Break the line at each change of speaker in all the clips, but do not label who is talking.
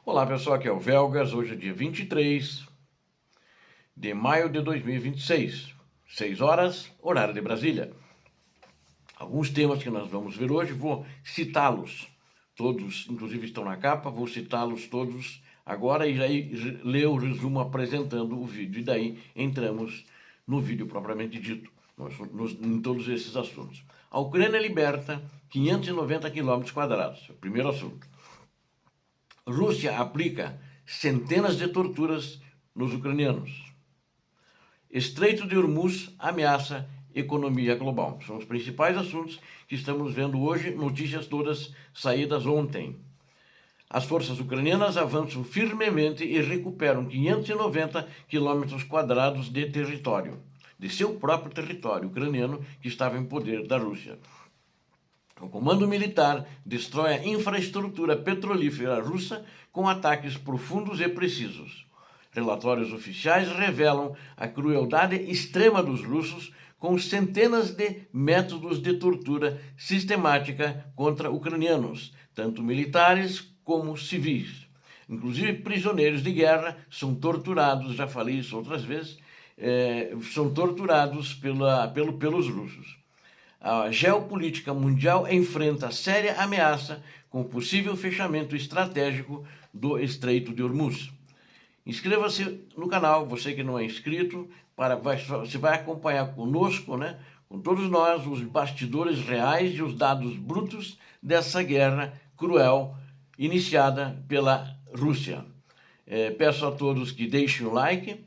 Olá pessoal, aqui é o Velgas, hoje é dia 23 de maio de 2026, 6 horas, horário de Brasília. Alguns temas que nós vamos ver hoje, vou citá-los, todos inclusive estão na capa, vou citá-los todos agora e aí ler o resumo apresentando o vídeo, e daí entramos no vídeo propriamente dito, em todos esses assuntos. A Ucrânia liberta 590 km², é o primeiro assunto. Rússia aplica centenas de torturas nos ucranianos. Estreito de Hormuz ameaça economia global. São os principais assuntos que estamos vendo hoje, notícias todas saídas ontem. As forças ucranianas avançam firmemente e recuperam 590 km² de território, de seu próprio território ucraniano que estava em poder da Rússia. O comando militar destrói a infraestrutura petrolífera russa com ataques profundos e precisos. Relatórios oficiais revelam a crueldade extrema dos russos com centenas de métodos de tortura sistemática contra ucranianos, tanto militares como civis. Inclusive prisioneiros de guerra são torturados, já falei isso outras vezes, são torturados pelos russos. A geopolítica mundial enfrenta séria ameaça com o possível fechamento estratégico do Estreito de Hormuz. Inscreva-se no canal, você que não é inscrito, você vai acompanhar conosco, né, com todos nós, os bastidores reais e os dados brutos dessa guerra cruel iniciada pela Rússia. Peço a todos que deixem o like.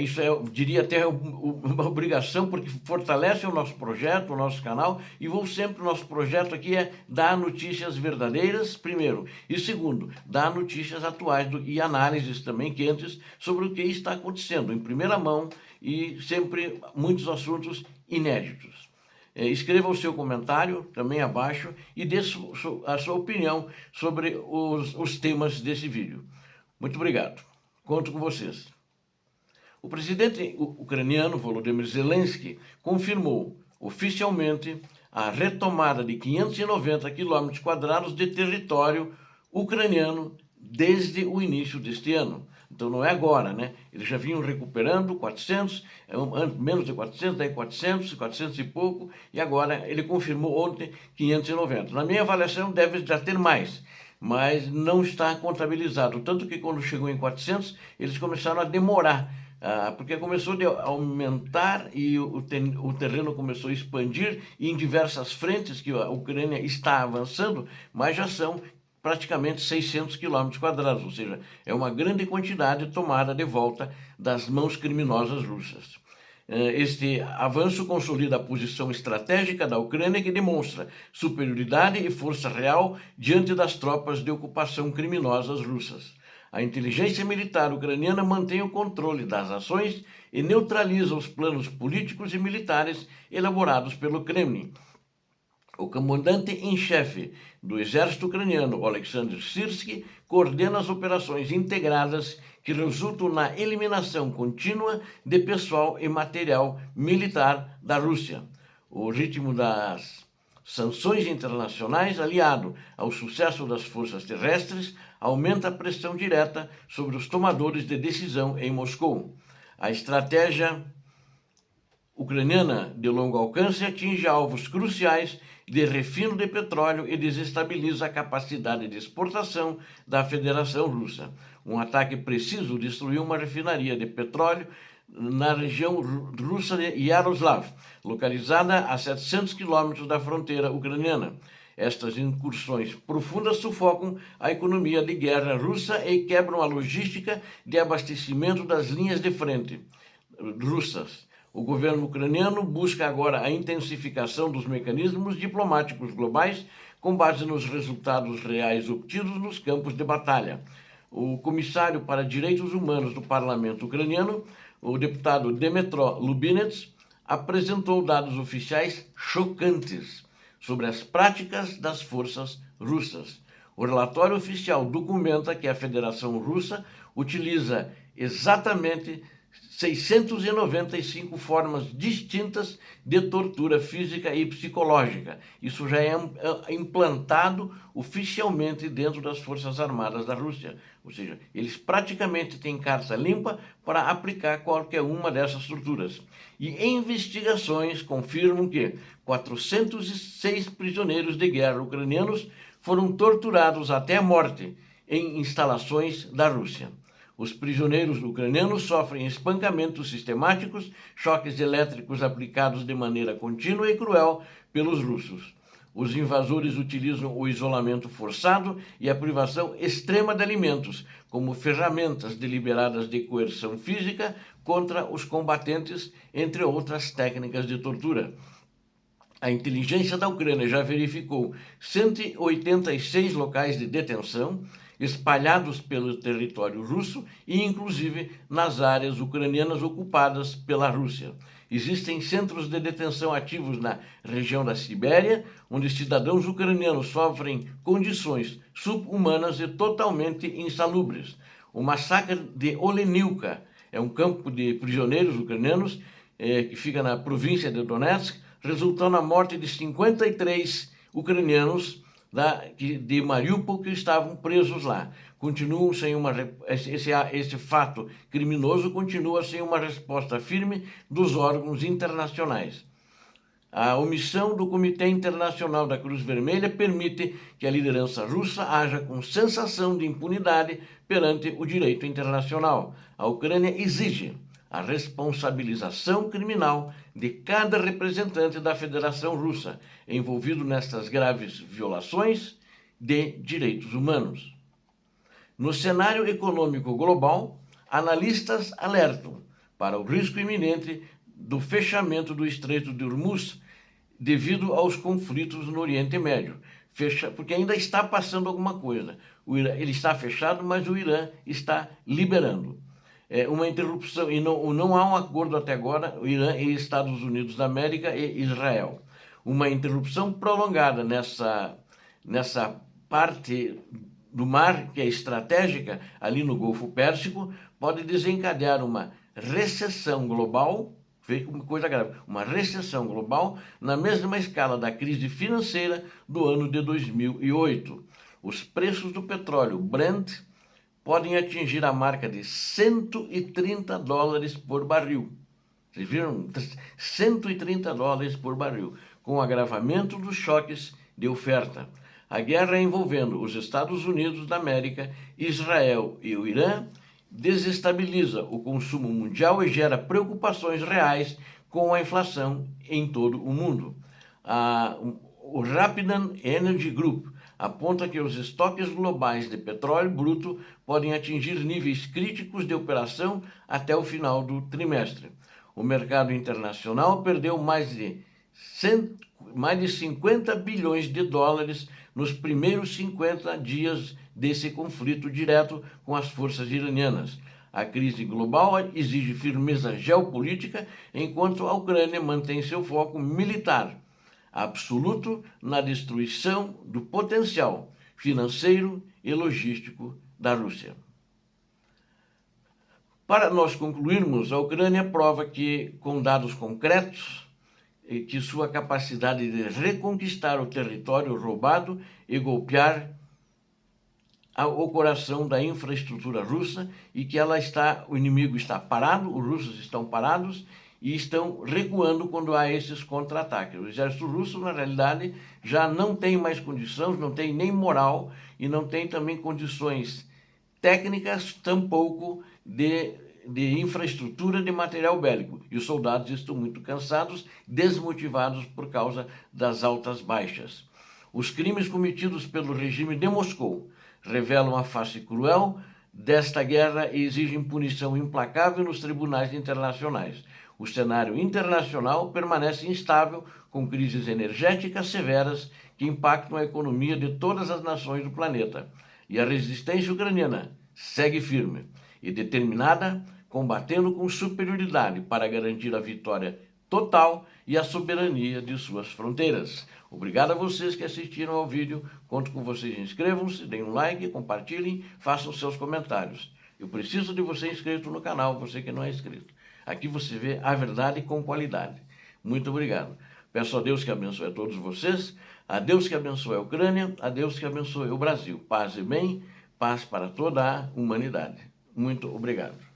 Isso eu diria até uma obrigação, porque fortalece o nosso projeto, o nosso canal, e sempre o nosso projeto aqui é dar notícias verdadeiras, primeiro, e segundo, dar notícias atuais e análises também quentes sobre o que está acontecendo, em primeira mão, e sempre muitos assuntos inéditos. Escreva o seu comentário também abaixo e dê a sua opinião sobre os temas desse vídeo. Muito obrigado. Conto com vocês. O presidente ucraniano Volodymyr Zelensky confirmou oficialmente a retomada de 590 km² de território ucraniano desde o início deste ano. Então não é agora, né? Eles já vinham recuperando 400, menos de 400, daí 400, 400 e pouco, e agora ele confirmou ontem 590. Na minha avaliação deve já ter mais, mas não está contabilizado. Tanto que quando chegou em 400, eles começaram a demorar, porque começou a aumentar e o terreno começou a expandir em diversas frentes que a Ucrânia está avançando, mas já são praticamente 600 km², ou seja, é uma grande quantidade tomada de volta das mãos criminosas russas. Este avanço consolida a posição estratégica da Ucrânia, que demonstra superioridade e força real diante das tropas de ocupação criminosas russas. A inteligência militar ucraniana mantém o controle das ações e neutraliza os planos políticos e militares elaborados pelo Kremlin. O comandante em chefe do exército ucraniano, Oleksandr Syrskyi, coordena as operações integradas que resultam na eliminação contínua de pessoal e material militar da Rússia. O ritmo das sanções internacionais, aliado ao sucesso das forças terrestres, aumenta a pressão direta sobre os tomadores de decisão em Moscou. A estratégia ucraniana de longo alcance atinge alvos cruciais de refino de petróleo e desestabiliza a capacidade de exportação da Federação Russa. Um ataque preciso destruiu uma refinaria de petróleo na região russa de Yaroslav, localizada a 700 quilômetros da fronteira ucraniana. Estas incursões profundas sufocam a economia de guerra russa e quebram a logística de abastecimento das linhas de frente russas. O governo ucraniano busca agora a intensificação dos mecanismos diplomáticos globais com base nos resultados reais obtidos nos campos de batalha. O comissário para direitos humanos do parlamento ucraniano, o deputado Dmytro Lubinets, apresentou dados oficiais chocantes sobre as práticas das forças russas. O relatório oficial documenta que a Federação Russa utiliza exatamente 695 formas distintas de tortura física e psicológica. Isso já é implantado oficialmente dentro das Forças Armadas da Rússia. Ou seja, eles praticamente têm carta limpa para aplicar qualquer uma dessas torturas. E investigações confirmam que 406 prisioneiros de guerra ucranianos foram torturados até a morte em instalações da Rússia. Os prisioneiros ucranianos sofrem espancamentos sistemáticos, choques elétricos aplicados de maneira contínua e cruel pelos russos. Os invasores utilizam o isolamento forçado e a privação extrema de alimentos como ferramentas deliberadas de coerção física contra os combatentes, entre outras técnicas de tortura. A inteligência da Ucrânia já verificou 186 locais de detenção espalhados pelo território russo e, inclusive, nas áreas ucranianas ocupadas pela Rússia. Existem centros de detenção ativos na região da Sibéria, onde cidadãos ucranianos sofrem condições subhumanas e totalmente insalubres. O massacre de Olenivka é um campo de prisioneiros ucranianos que fica na província de Donetsk, resultou na morte de 53 ucranianos de Mariupol que estavam presos lá. Continuam sem esse fato criminoso continua sem uma resposta firme dos órgãos internacionais. A omissão do Comitê Internacional da Cruz Vermelha permite que a liderança russa haja com sensação de impunidade perante o direito internacional. A Ucrânia exige a responsabilização criminal de cada representante da Federação Russa envolvido nestas graves violações de direitos humanos. No cenário econômico global, analistas alertam para o risco iminente do fechamento do Estreito de Hormuz devido aos conflitos no Oriente Médio. Porque ainda está passando alguma coisa. Ele está fechado, mas o Irã está liberando. Uma interrupção, e não há um acordo até agora, o Irã e Estados Unidos da América e Israel. Uma interrupção prolongada nessa parte do mar, que é estratégica, ali no Golfo Pérsico, pode desencadear uma recessão global, veja como coisa grave, uma recessão global na mesma escala da crise financeira do ano de 2008. Os preços do petróleo Brent podem atingir a marca de $130 por barril. Vocês viram? $130 por barril, com o agravamento dos choques de oferta. A guerra envolvendo os Estados Unidos da América, Israel e o Irã desestabiliza o consumo mundial e gera preocupações reais com a inflação em todo o mundo. O Rapidan Energy Group aponta que os estoques globais de petróleo bruto podem atingir níveis críticos de operação até o final do trimestre. O mercado internacional perdeu mais de 50 bilhões de dólares nos primeiros 50 dias desse conflito direto com as forças iranianas. A crise global exige firmeza geopolítica, enquanto a Ucrânia mantém seu foco militar absoluto na destruição do potencial financeiro e logístico da Rússia. Para nós concluirmos, a Ucrânia prova que, com dados concretos, que sua capacidade de reconquistar o território roubado e golpear o coração da infraestrutura russa e que o inimigo está parado, os russos estão parados e estão recuando quando há esses contra-ataques. O exército russo, na realidade, já não tem mais condições, não tem nem moral e não tem também condições técnicas, tampouco de infraestrutura de material bélico. E os soldados estão muito cansados, desmotivados por causa das altas baixas. Os crimes cometidos pelo regime de Moscou revelam a face cruel desta guerra e exigem punição implacável nos tribunais internacionais. O cenário internacional permanece instável, com crises energéticas severas que impactam a economia de todas as nações do planeta. E a resistência ucraniana segue firme e determinada, combatendo com superioridade para garantir a vitória total e a soberania de suas fronteiras. Obrigado a vocês que assistiram ao vídeo. Conto com vocês. Inscrevam-se, deem um like, compartilhem, façam seus comentários. Eu preciso de você inscrito no canal, você que não é inscrito. Aqui você vê a verdade com qualidade. Muito obrigado. Peço a Deus que abençoe a todos vocês, a Deus que abençoe a Ucrânia, a Deus que abençoe o Brasil. Paz e bem, paz para toda a humanidade. Muito obrigado.